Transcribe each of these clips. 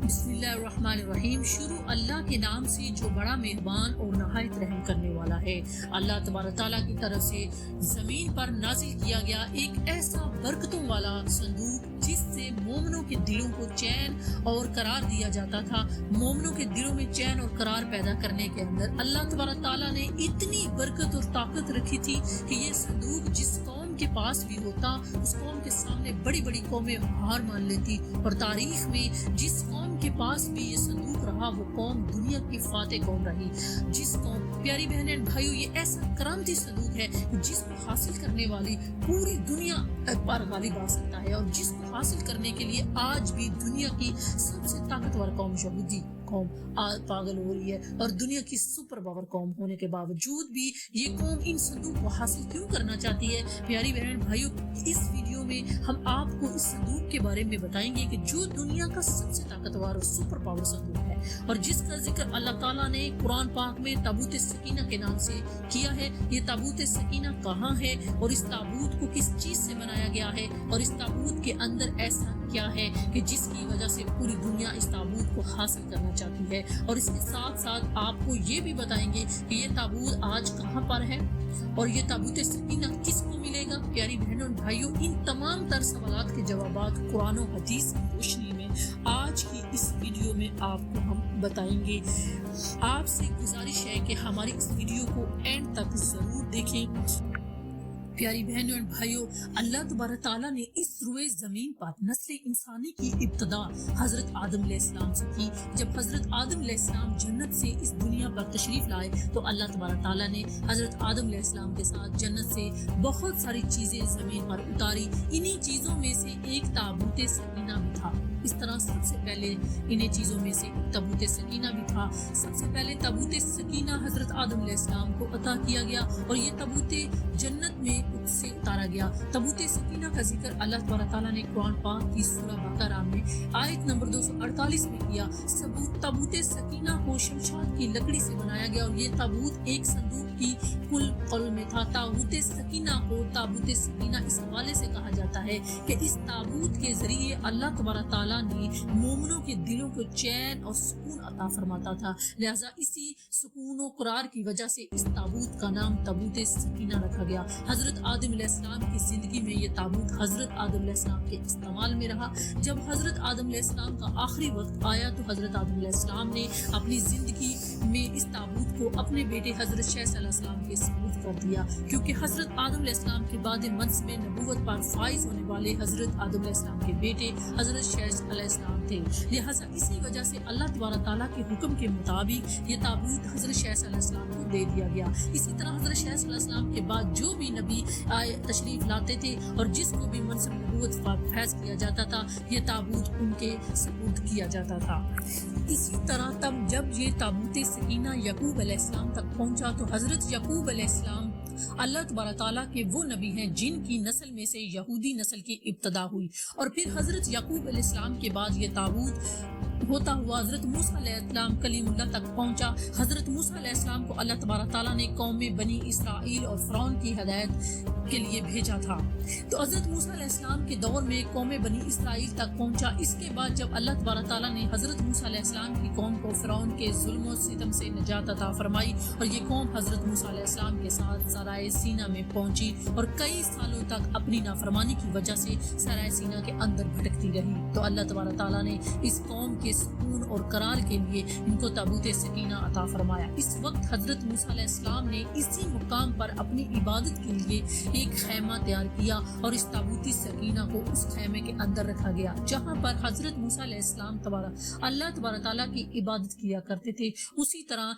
بسم اللہ الرحمن الرحیم۔ شروع اللہ کے نام سے جو بڑا مہربان اور نہایت رحم کرنے والا ہے۔ اللہ تبارک تعالیٰ کی طرف سے زمین پر نازل کیا گیا ایک ایسا برکتوں والا صندوق جس سے مومنوں کے دلوں کو چین اور قرار دیا جاتا تھا۔ مومنوں کے دلوں میں چین اور قرار پیدا کرنے کے اندر اللہ تبارک تعالیٰ نے اتنی برکت اور طاقت رکھی تھی کہ یہ صندوق جس قوم کے پاس بھی ہوتا اس قوم کے سامنے بڑی بڑی قومیں ہار مان لیتی، اور تاریخ میں جس قوم کے پاس بھی یہ صندوق رہا وہ قوم دنیا کی فاتح قوم رہی۔ جس قوم، پیاری بہنیں بھائیوں، یہ ایسا کرامتی صندوق ہے جس کو حاصل کرنے والی پوری دنیا پر غالب آ سکتا ہے، اور جس کو حاصل کرنے کے لیے آج بھی دنیا کی سب سے طاقتور قوم یہودی قوم پاگل ہو رہی ہے، اور دنیا کی سپر پاور قوم ہونے کے باوجود بھی یہ قوم ان صندوق کو حاصل کیوں کرنا چاہتی ہے؟ پیاری بہن بھائیوں، اس ویڈیو میں ہم آپ کو اس صندوق کے بارے میں بتائیں گے کہ جو دنیا کا سب سے طاقتور اور سپر پاور صندوق ہے، اور جس کا ذکر اللہ تعالیٰ نے قرآن پاک میں تابوت سکینہ کے نام سے کیا ہے۔ یہ تابوت سکینہ کہاں ہے اور اس تابوت کو کس چیز سے بنایا گیا ہے، اور اس تابوت کے اندر ایسا کیا ہے کہ جس کی وجہ سے پوری دنیا اس تابوت کو حاصل کرنا چاہتی ہے، اور اس کے ساتھ ساتھ آپ کو یہ بھی بتائیں گے کہ یہ تابوت آج کہاں پر ہے اور یہ تابوت سکینہ کس کو ملے گا۔ پیاری بہنوں اور بھائیوں، ان تمام تر سوالات کے جوابات قرآن و حدیث کی روشنی میں آج کی اس ویڈیو میں آپ کو ہم بتائیں گے۔ آپ سے گزارش ہے کہ ہماری اس ویڈیو کو اینڈ تک ضرور دیکھیں۔ پیاری بہنوں اور بھائیوں، اللہ تبارک تعالیٰ نے اس روئے زمین پر نسل انسانی کی ابتدا حضرت آدم علیہ السلام سے کی۔ جب حضرت آدم علیہ السلام جنت سے اس دنیا پر تشریف لائے تو اللہ تبارک تعالیٰ نے حضرت آدم علیہ السلام کے ساتھ جنت سے بہت ساری چیزیں زمین پر اتاری۔ انہی چیزوں میں سے ایک تابوت سکینہ بھی تھا۔ اس طرح سب سے پہلے انہیں چیزوں میں سے تابوت سکینہ بھی تھا۔ سب سے پہلے تابوت سکینہ حضرت آدم علیہ السلام کو عطا کیا گیا، اور یہ تابوت جنت میں سے اتارا گیا۔ تابوت سکینہ کا ذکر اللہ تبارک تعالیٰ نے قرآن پاک کی سورہ بقرہ میں آیت نمبر 248 میں کیا۔ تابوت سکینہ کو شمشاد کی لکڑی سے بنایا گیا، اور یہ تابوت ایک صندوق کی کل قل میں تھا۔ تابوت سکینہ کو تابوت سکینہ اس حوالے سے کہا جاتا ہے کہ اس تابوت کے ذریعے اللہ تبارک تعالیٰ نے مومنوں کے دلوں کو چین اور سکون عطا فرماتا تھا، لہذا اسی سکون و قرار کی وجہ سے اس تابوت کا نام تابوت سکینہ رکھا گیا۔ حضرت آدم علیہ السلام کی زندگی میں یہ تابوت حضرت آدم علیہ السلام کے استعمال میں رہا۔ جب حضرت آدم علیہ السلام کا آخری وقت آیا تو حضرت آدم علیہ السلام نے اپنی زندگی میں اس تابوت کو اپنے بیٹے حضرت شیث علیہ السلام کے سپرد کر دیا، کیونکہ حضرت آدم علیہ السلام کے بعد منصب نبوت پر فائز ہونے والے حضرت آدم علیہ السلام کے بیٹے حضرت شیث علیہ السلام تھے، لہٰذا اسی وجہ سے اللہ تبارک تعالیٰ کے حکم کے مطابق یہ تابوت حضرت شیث علیہ السلام کو دے دیا گیا۔ اسی طرح حضرت شیث علیہ السلام کے بعد جو بھی نبی تشریف لاتے تھے اور جس کو بھی منصب نبوت فیض کیا جاتا تھا، یہ تابوت ان کے سپرد کیا جاتا تھا۔ اسی طرح تب جب یہ تابوت سکینہ یعقوب علیہ السلام تک پہنچا تو حضرت یعقوب علیہ السلام اللہ تبارک تعالیٰ کے وہ نبی ہیں جن کی نسل میں سے یہودی نسل کی ابتدا ہوئی، اور پھر حضرت یعقوب علیہ السلام کے بعد یہ تابوت ہوتا ہوا حضرت موسیٰ علیہ السلام کلیم اللہ تک پہنچا۔ حضرت موسیٰ علیہ السلام کو اللہ تبارک تعالیٰ نے قوم بنی اسرائیل اور فرعون کی ہدایت کے لیے بھیجا تھا، تو حضرت موسیٰ علیہ السلام کے دور میں قوم بنی اسرائیل تک پہنچا۔ اس کے بعد جب اللہ تبارک تعالیٰ نے حضرت موسیٰ علیہ السلام کی قوم کو فرعون کے ظلم و ستم سے نجات عطا فرمائی، اور یہ قوم حضرت موسیٰ علیہ السلام کے ساتھ صحرائے سینا میں پہنچی، اور کئی سالوں تک اپنی نافرمانی کی وجہ سے صحرائے سینا کے اندر بھٹکتی رہی، تو اللہ تبارک تعالیٰ نے اس قوم کے سکون اور قرار کے لیے ان کو تابوت سکینہ عطا فرمایا۔ اس وقت حضرت موسیٰ علیہ السلام نے اسی مقام پر اپنی عبادت کے لیے ایک خیمہ تیار کیا، اور اس تابوت سکینہ کو اس خیمے کے اندر رکھا گیا جہاں پر حضرت موسیٰ علیہ السلام اللہ تبارک تعالیٰ کی عبادت کیا کرتے تھے۔ اسی طرح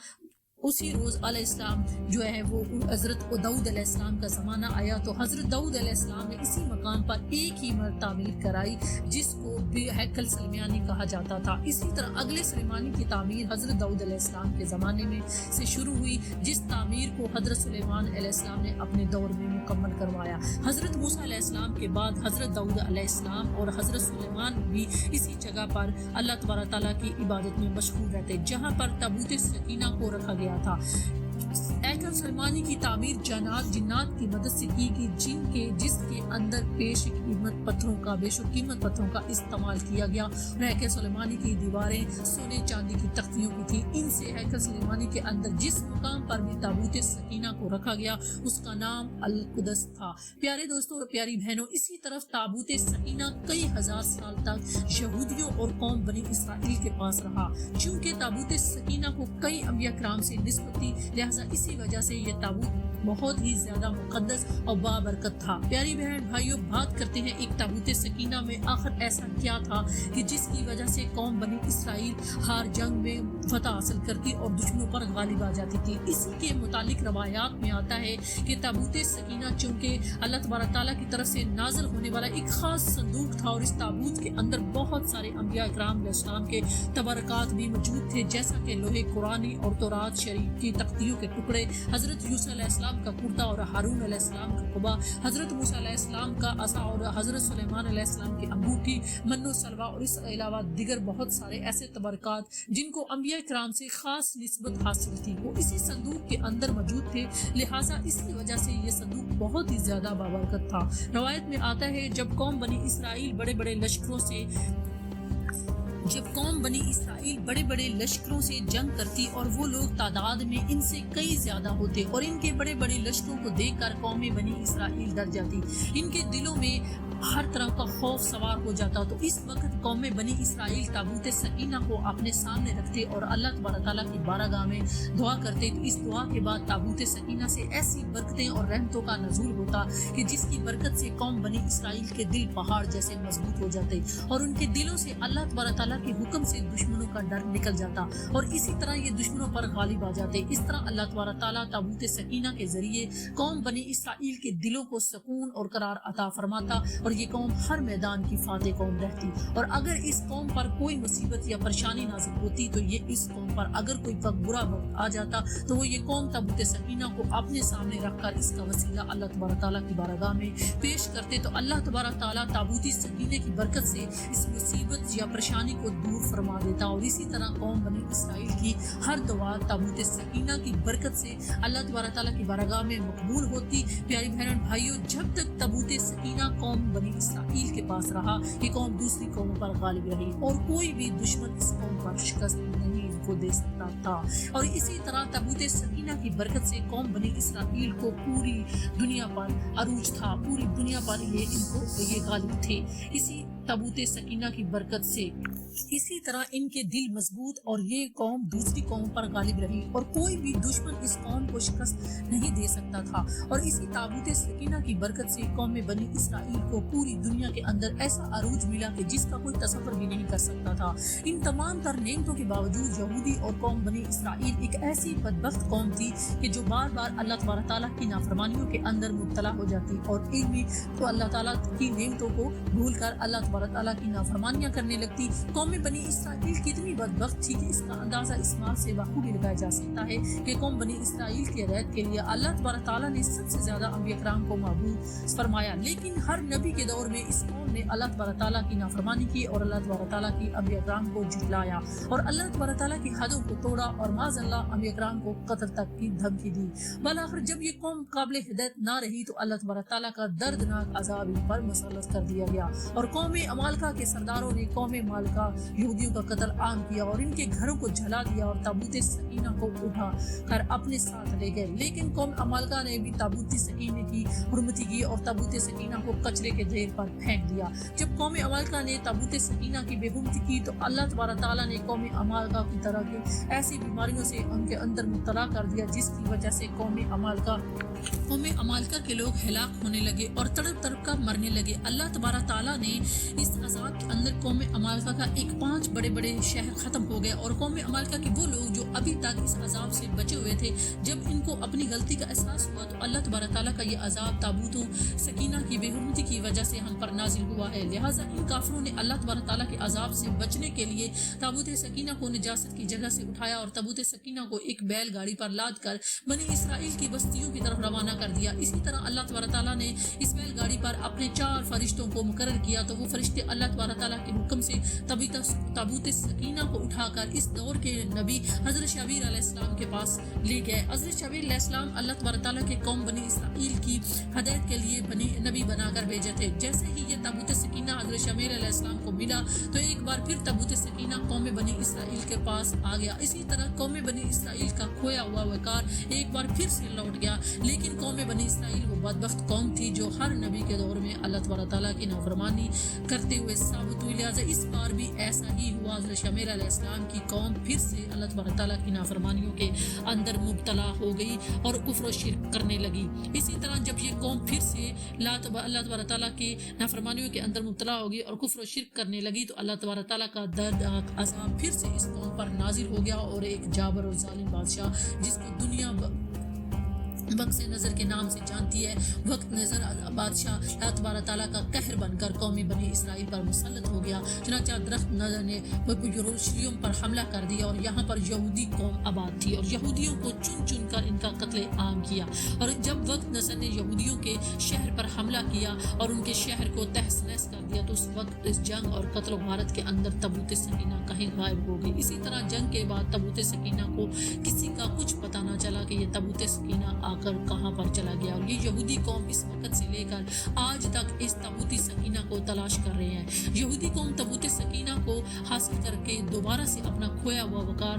اسی روز علیہ السلام جو ہے وہ حضرت داؤد علیہ السلام کا زمانہ آیا، تو حضرت داؤد علیہ السلام نے اسی مقام پر ایک ہی مرتبہ تعمیر کرائی جس کو ہیکل سلیمانی کہا جاتا تھا۔ اسی طرح اگلے سلیمانی کی تعمیر حضرت داؤد علیہ السلام کے زمانے میں سے شروع ہوئی، جس تعمیر کو حضرت سلیمان علیہ السلام نے اپنے دور میں مکمل کروایا۔ حضرت موسیٰ علیہ السلام کے بعد حضرت داؤد علیہ السلام اور حضرت سلیمان بھی اسی جگہ پر اللہ تبارک تعالیٰ کی عبادت میں مشغول رہتے، جہاں پر تابوت سکینہ کو رکھا گیا تھا۔ ایکل سلیمانی کی تعمیر جنات کی مدد سے کی گئی، جس کے اندر بے شک قیمت پتھروں کا استعمال کیا گیا۔ ایکل سلیمانی کی دیواریں سونے چاندی کی تختیوں کی تھی۔ ان سے ایکل سلیمانی کے اندر جس مقام پر بھی تابوت سکینہ کو رکھا گیا اس کا نام القدس تھا۔ پیارے دوستوں اور پیاری بہنوں، اسی طرف تابوت سکینہ کئی ہزار سال تک یہودیوں اور قوم بنی اسرائیل کے پاس رہا۔ چونکہ تابوت سکینہ کو کئی انبیاء کرام سے نسبت تھی، لہٰذا اسی وجہ سے یہ تابوت بہت ہی زیادہ مقدس اور بابرکت تھا۔ پیاری بہن بھائیوں، بات کرتے ہیں ایک تابوت سکینہ میں آخر ایسا کیا تھا کہ جس کی وجہ سے قوم بنی اسرائیل ہر جنگ میں فتح حاصل کرتی اور دشمنوں پر غالب آ جاتی تھی۔ اسی کے متعلق روایات میں آتا ہے کہ تابوت سکینہ چونکہ اللہ تبارک تعالیٰ کی طرف سے نازل ہونے والا ایک خاص صندوق تھا، اور اس تابوت کے اندر بہت سارے انبیاء اکرام علیہ السلام کے تبرکات بھی موجود تھے، جیسا کہ لوح قرآنی اور تورات شریف کی تختیوں کے ٹکڑے، حضرت یوسف علیہ السلام کا کرتا اور ہارون علیہ السلام کا قبا، حضرت موسیٰ علیہ السلام کا عصا اور حضرت سلیمان علیہ السلام کی انگوٹھی، من و سلوہ، اور اس کے علاوہ دیگر بہت سارے ایسے تبرکات جن کو انبیاء کرام سے خاص نسبت حاصل تھی، وہ اسی صندوق کے اندر موجود تھے۔ لہٰذا اس کی وجہ سے یہ صندوق بہت ہی زیادہ بابرکت تھا۔ روایت میں آتا ہے جب قوم بنی اسرائیل بڑے بڑے لشکروں سے جنگ کرتی اور وہ لوگ تعداد میں ان سے کئی زیادہ ہوتے اور ان کے بڑے بڑے لشکروں کو دیکھ کر قوم بنی اسرائیل ڈر جاتی، ان کے دلوں میں ہر طرح کا خوف سوار ہو جاتا۔ تو اس وقت قوم بنی اسرائیل تابوت سکینہ کو اپنے سامنے رکھتے اور اللہ تبارک تعالیٰ کی بارگاہ میں دعا کرتے۔ تو اس دعا کے بعد تابوت سکینہ سے ایسی برکتیں اور رحمتوں کا نزول ہوتا کہ جس کی برکت سے قوم بنی اسرائیل کے دل پہاڑ جیسے مضبوط ہو جاتے اور ان کے دلوں سے اللہ تبارک تعالیٰ کے حکم سے دشمنوں کا ڈر نکل جاتا اور اسی طرح یہ دشمنوں پر غالب آ جاتے۔ اس طرح اللہ تبارک تعالیٰ تابوت سکینہ کے ذریعے قوم بنی اسرائیل کے دلوں کو سکون اور قرار عطا فرماتا اور یہ قوم ہر میدان کی فاتح قوم رہتی۔ اور اگر اس قوم پر کوئی مصیبت یا پریشانی نازل ہوتی تو یہ اس قوم پر اگر کوئی برا وقت آ جاتا تو وہ یہ قوم تابوت سکینہ کو اپنے سامنے رکھ کر اس کا وسیلہ اللہ تبارک تعالیٰ کی بارگاہ میں پیش کرتے تو اللہ تبارک تعالیٰ تابوت سکینہ کی برکت سے اس مصیبت یا پریشانی کو دور فرما دیتا۔ اور اسی طرح قوم بنی اسرائیل کی ہر دعا تابوت سکینہ کی برکت سے اللہ تبارک تعالیٰ کی بارگاہ میں مقبول ہوتی۔ پیاری بہنوں بھائیوں، جب تک تابوت سکینہ قوم بنی اسرائیل کے پاس رہا، یہ قوم دوسری قوموں پر غالب رہی اور کوئی بھی دشمن اس قوم پر شکست نہیں کو دے سکتا تھا۔ اور اسی طرح تابوت سکینہ کی برکت سے قوم بنی اسرائیل کو پوری دنیا پر عروج تھا، پوری دنیا پر یہ غالب تھے اسی تابوت سکینہ کی برکت سے۔ اسی طرح ان کے دل مضبوط اور یہ قوم دوسری قوم پر غالب رہی اور کوئی بھی دشمن اس قوم کو شکست نہیں دے سکتا تھا۔ اور اسی تابوت سکینہ کی برکت سے قوم بنی اسرائیل کو پوری دنیا کے اندر ایسا عروج ملا کہ جس کا کوئی تصور بھی نہیں کر سکتا تھا۔ ان تمام تر نعمتوں کے باوجود یہودی اور قوم بنی اسرائیل ایک ایسی بدبخت قوم تھی کہ جو بار بار اللہ تبارک تعالیٰ کی نافرمانیوں کے اندر مبتلا ہو جاتی اور ایک بھی تو اللہ تعالیٰ کی نعمتوں کو بھول کر اللہ تبارک تعالیٰ کی نافرمانیاں کرنے لگتی۔ قوم بنی اسرائیل کتنی بدبخت تھی کہ اس کا اندازہ اس بات سے بخوبی لگایا جا سکتا ہے کہ قوم بنی اسرائیل کی ہدایت کے لیے اللہ تبارک تعالیٰ نے سب سے زیادہ انبیاء کرام کو معبود فرمایا، لیکن ہر نبی کے دور میں اس قوم نے اللہ تبارک تعالیٰ کی نافرمانی کی اور اللہ تبارک تعالیٰ کی انبیاء کرام کو جھٹلایا اور اللہ تبارک تعالیٰ کی حدوں کو توڑا اور معاذ اللہ انبیاء کرام کو قتل تک کی دھمکی دی۔ بالآخر جب یہ قوم قابل ہدایت نہ رہی تو اللہ تبارک تعالیٰ کا دردناک عذاب ان پر مسلط کر دیا گیا اور قوم عمالقہ کے سرداروں نے قوم عمالقہ یہودیوں کا قتل عام کیا اور ان کے گھروں کو جلا دیا اور تابوت سکینہ کو اٹھا کر اپنے ساتھ لے گئے۔ لیکن قوم عمالقہ نے بھی تابوت سکینہ کی حرمتی کی اور تابوت سکینہ کو کچرے کے ڈھیر پر پھینک دیا۔ جب قوم عمالقہ نے تابوت سکینہ کی بے حرمتی کی تو اللہ تبارک تعالیٰ نے قوم عمالقہ کی طرح کے ایسی بیماریوں سے ان کے اندر مبتلا کر دیا جس کی وجہ سے قوم عمالقہ کے لوگ ہلاک ہونے لگے اور تڑپ تڑپ کر مرنے لگے۔ اللہ تبارک تعالیٰ نے اس عذاب کے اندر قوم عمالقہ کا 5 بڑے بڑے شہر ختم ہو گئے اور قوم عمالقہ کے وہ لوگ جو ابھی تک اس عذاب سے بچے ہوئے تھے، جب ان کو اپنی غلطی کا احساس ہوا تو اللہ تبارک تعالیٰ کا یہ عذاب تابوت سکینہ کی بے حرمتی کی وجہ سے ہم پر نازل ہوا ہے۔ لہٰذا ان کافروں نے اللہ تبارک تعالیٰ کے عذاب سے بچنے کے لیے تابوت سکینہ کو نجاست کی جگہ سے اٹھایا اور تابوت سکینہ کو ایک بیل گاڑی پر لاد کر بنی اسرائیل کی بستیوں کی طرف روانہ کر دیا۔ اسی طرح اللہ تبارک تعالیٰ نے اس بیل گاڑی پر اپنے 4 فرشتوں کو مقرر کیا تو وہ فرشتے فرشتے اللہ تبارک تعالیٰ کے حکم سے تابوت سکینہ کو اٹھا کر اس دور کے نبی حضرت شعیب علیہ السلام کے پاس لے گئے. حضرت شعیب علیہ السلام اللہ تبارک تعالیٰ کے قوم بنی اسرائیل کی ہدایت کے لیے نبی بنا کر بھیجے تھے. جیسے ہی یہ تابوت سکینہ حضرت شعیب علیہ السلام کو ملا تو ایک بار پھر تابوت سکینہ قوم بنی اسرائیل کے پاس آ گیا. اسی طرح قوم بنی اسرائیل کا کھویا ہوا وقار ایک بار پھر سے لوٹ گیا. لیکن قوم بنی اسرائیل وہ بدبخت قوم تھی جو ہر نبی کے دور میں اللہ تبارک تعالیٰ کی نافرمانی کرتے ہوئے ثابت ہوئی. لہٰذا اس بار بھی ایسا ہی ہوا. حضرت شعیب علیہ السلام کی قوم پھر سے اللہ تبارک تعالیٰ کی نافرمانیوں کے اندر مبتلا ہو گئی اور کفر و شرک کرنے لگی. اسی طرح جب یہ قوم پھر سے اللہ تبارک تعالیٰ کی نافرمانیوں کے اندر مبتلا ہوگی اور کفر و شرک کرنے لگی تو اللہ تبارک تعالیٰ کا دردناک عذاب پھر سے اس قوم پر نازل ہو گیا. اور ایک جابر اور ظالم بادشاہ جس کو دنیا وقت نظر کے نام سے جانتی ہے، وقت نظر بادشاہ اللہ تبارک تعالیٰ کا قہر بن کر قومی بنی اسرائیل پر مسلط ہو گیا. چنانچہ درخت نظر نے یروشلم پر حملہ کر دیا اور یہاں پر یہودی قوم آباد تھی اور یہودیوں کو چن چن کر ان کا قتل عام کیا. اور جب وقت نظر نے یہودیوں کے شہر پر حملہ کیا اور ان کے شہر کو تہس نہس کر دیا تو اس وقت اس جنگ اور قتل و غارت کے اندر تابوت سکینہ کہیں غائب ہو گئی. اسی طرح جنگ کے بعد تابوت سکینہ کو کسی کا کچھ پتہ نہ چلا کہ یہ تابوت سکینہ کر کہاں پر چلا گیا. اور یہ یہودی قوم اس وقت سے لے کر آج تک اس تابوت سکینہ کو تلاش کر رہے ہیں. یہودی قوم تابوت سکینہ کو حاصل کر کے دوبارہ سے اپنا کھویا ہوا وقار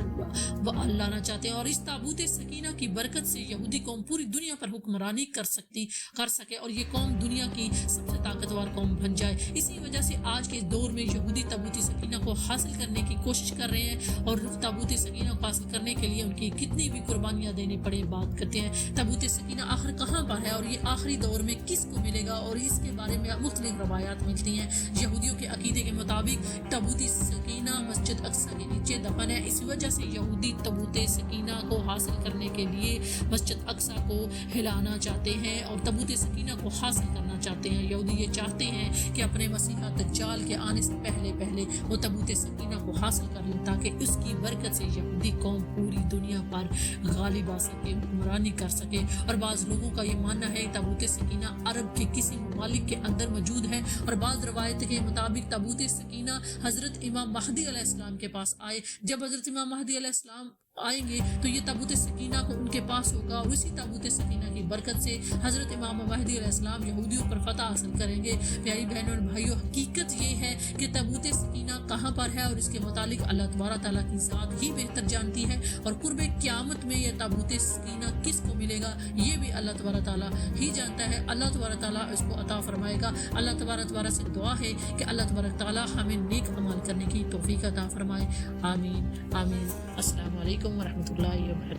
لانا چاہتے ہیں اور اس تابوت سکینہ کی برکت سے یہودی قوم پوری دنیا پر حکمرانی کر سکے اور یہ قوم دنیا کی سب سے طاقتور قوم بن جائے. اسی وجہ سے آج کے دور میں یہودی تابوت سکینہ کو حاصل کرنے کی کوشش کر رہے ہیں اور تابوت سکینہ کو حاصل کرنے کے لیے ان کی کتنی بھی قربانیاں دینے پڑے بات کرتے ہیں. تابوت سکینہ آخر کہاں پر ہے اور یہ آخری دور میں کس کو ملے گا اور اس کے بارے میں مختلف روایات ملتی ہیں. یہودیوں کے عقیدے کے مطابق تابوت سکینہ مسجد اقصی کے نیچے دفن ہے. اس وجہ سے یہودی تابوت سکینہ کو حاصل کرنے کے لیے مسجد اقصی کو ہلانا چاہتے ہیں اور تابوت سکینہ کو حاصل کرنا چاہتے ہیں. یہودی یہ چاہتے ہیں کہ اپنے مسیحا دجال کے آنے سے پہلے وہ تابوت سکینہ کو حاصل کر لیں تاکہ اس کی برکت سے یہودی قوم پوری دنیا پر غالب آ سکے، حکمرانی کر سکے. اور بعض لوگوں کا یہ ماننا ہے تابوت سکینہ عرب کے کسی ممالک کے اندر موجود ہے اور بعض روایت کے مطابق تابوت سکینہ حضرت امام مہدی علیہ السلام کے پاس آئے. جب حضرت امام مہدی علیہ السلام آئیں گے تو یہ تابوت سکینہ کو ان کے پاس ہوگا اور اسی تابوت سکینہ کی برکت سے حضرت امام مہدی علیہ السلام یہودیوں پر فتح حاصل کریں گے. پیاری بہنوں اور بھائیوں، حقیقت یہ ہے کہ تابوت سکینہ کہاں پر ہے اور اس کے متعلق اللہ تبارک تعالیٰ کی ذات ہی بہتر جانتی ہے اور قرب قیامت میں یہ تابوت سکینہ کس کو ملے گا یہ بھی اللہ تبارک تعالیٰ ہی جانتا ہے. اللہ تبارک تعالیٰ اس کو عطا فرمائے گا. اللہ تبارک تعالیٰ سے دعا ہے کہ اللہ تبارک تعالیٰ ہمیں نیک عمل کرنے کی توفیق عطا فرمائے. آمین آمین. السلام علیکم ورحمۃ اللہ وبرکاتہ.